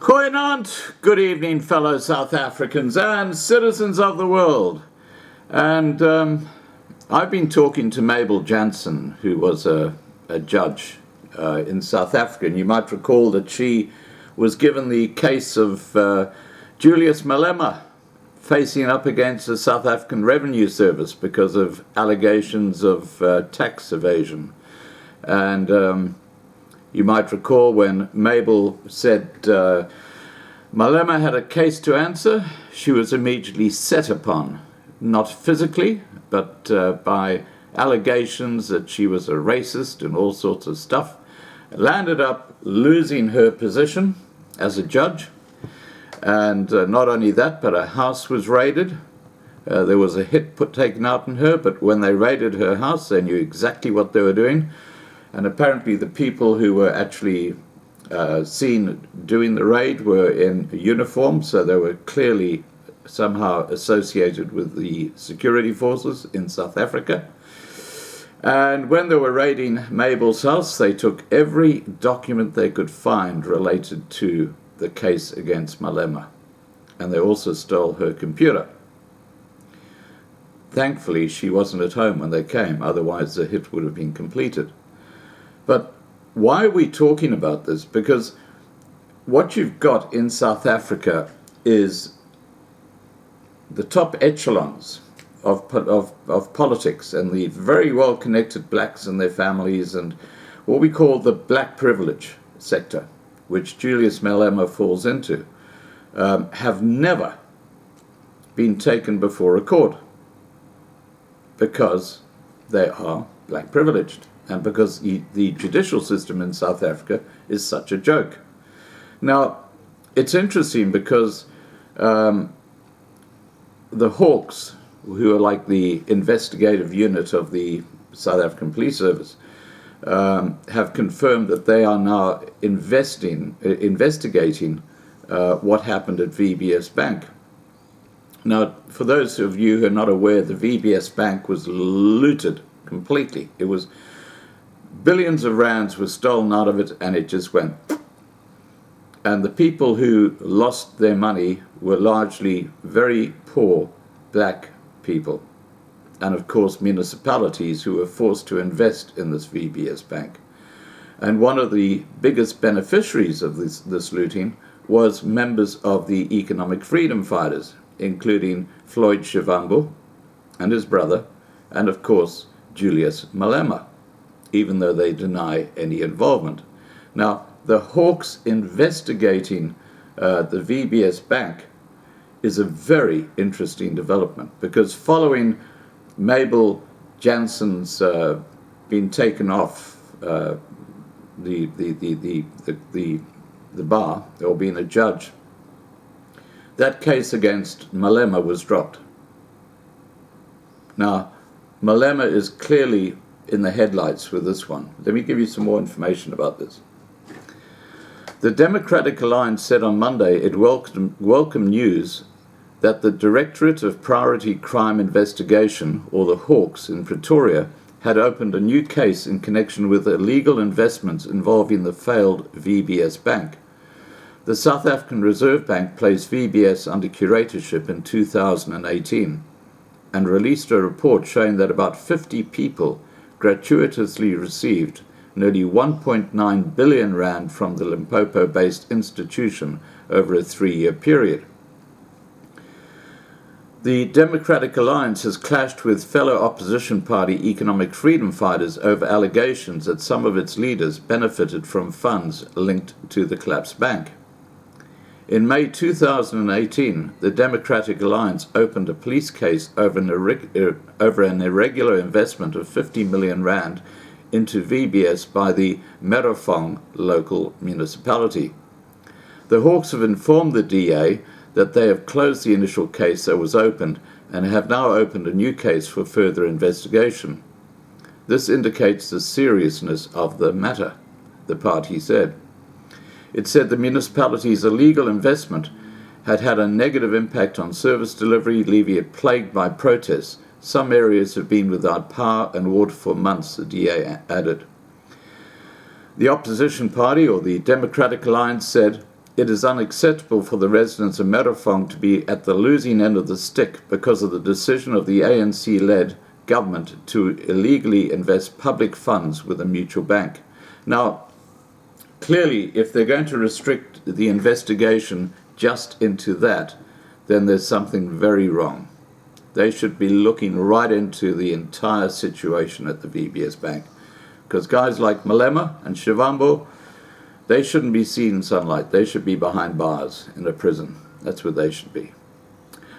Goeienaand, good evening, fellow South Africans and citizens of the world. And I've been talking to Mabel Jansen, who was a judge in South Africa. And you might recall that she was given the case of Julius Malema facing up against the South African Revenue Service because of allegations of tax evasion. And you might recall when Mabel said Malema had a case to answer, she was immediately set upon, not physically, but by allegations that she was a racist and all sorts of stuff, landed up losing her position as a judge. And not only that, but her house was raided. There was a hit taken out on her, but when they raided her house, they knew exactly what they were doing. And apparently the people who were actually seen doing the raid were in uniform, so they were clearly somehow associated with the security forces in South Africa. And when they were raiding Mabel's house, they took every document they could find related to the case against Malema. And they also stole her computer. Thankfully, she wasn't at home when they came, otherwise the hit would have been completed. But why are we talking about this? Because what you've got in South Africa is the top echelons of politics and the very well-connected blacks and their families and what we call the black privilege sector, which Julius Malema falls into, have never been taken before a court because they are black privileged. And because the judicial system in South Africa is such a joke. Now, it's interesting because the Hawks, who are like the investigative unit of the South African Police Service, have confirmed that they are now investigating what happened at VBS Bank. Now, for those of you who are not aware, the VBS Bank was looted completely. It was billions of rands were stolen out of it, and it just went. And the people who lost their money were largely very poor black people. And of course, municipalities who were forced to invest in this VBS Bank. And one of the biggest beneficiaries of this looting was members of the Economic Freedom Fighters, including Floyd Shivambu and his brother, and of course, Julius Malema, even though they deny any involvement. Now, the Hawks investigating the VBS Bank is a very interesting development, because following Mabel Jansen's being taken off the bar, or being a judge, that case against Malema was dropped. Now, Malema is clearly in the headlights with this one. Let me give you some more information about this. The Democratic Alliance said on Monday it welcomed news that the Directorate of Priority Crime Investigation, or the Hawks in Pretoria, had opened a new case in connection with illegal investments involving the failed VBS Bank. The South African Reserve Bank placed VBS under curatorship in 2018 and released a report showing that about 50 people gratuitously received nearly 1.9 billion rand from the Limpopo-based institution over a 3-year period. The Democratic Alliance has clashed with fellow opposition party Economic Freedom Fighters over allegations that some of its leaders benefited from funds linked to the collapsed bank. In May 2018, the Democratic Alliance opened a police case over an irregular investment of 50 million rand into VBS by the Merofong local municipality. The Hawks have informed the DA that they have closed the initial case that was opened and have now opened a new case for further investigation. This indicates the seriousness of the matter, the party said. It said the municipality's illegal investment had had a negative impact on service delivery, leaving it plagued by protests. Some areas have been without power and water for months, the DA added. The opposition party, or the Democratic Alliance, said it is unacceptable for the residents of Merafong to be at the losing end of the stick because of the decision of the ANC-led government to illegally invest public funds with a mutual bank. Now, clearly, if they're going to restrict the investigation just into that, then there's something very wrong. They should be looking right into the entire situation at the VBS Bank, because guys like Malema and Shivambo, they shouldn't be seen in sunlight. They should be behind bars in a prison. That's where they should be.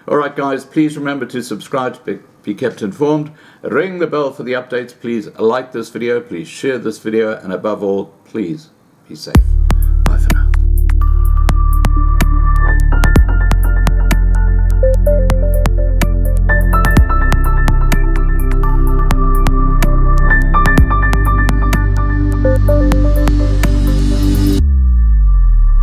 All right, guys, please remember to subscribe to be kept informed. Ring the bell for the updates. Please like this video. Please share this video. And above all, please be safe.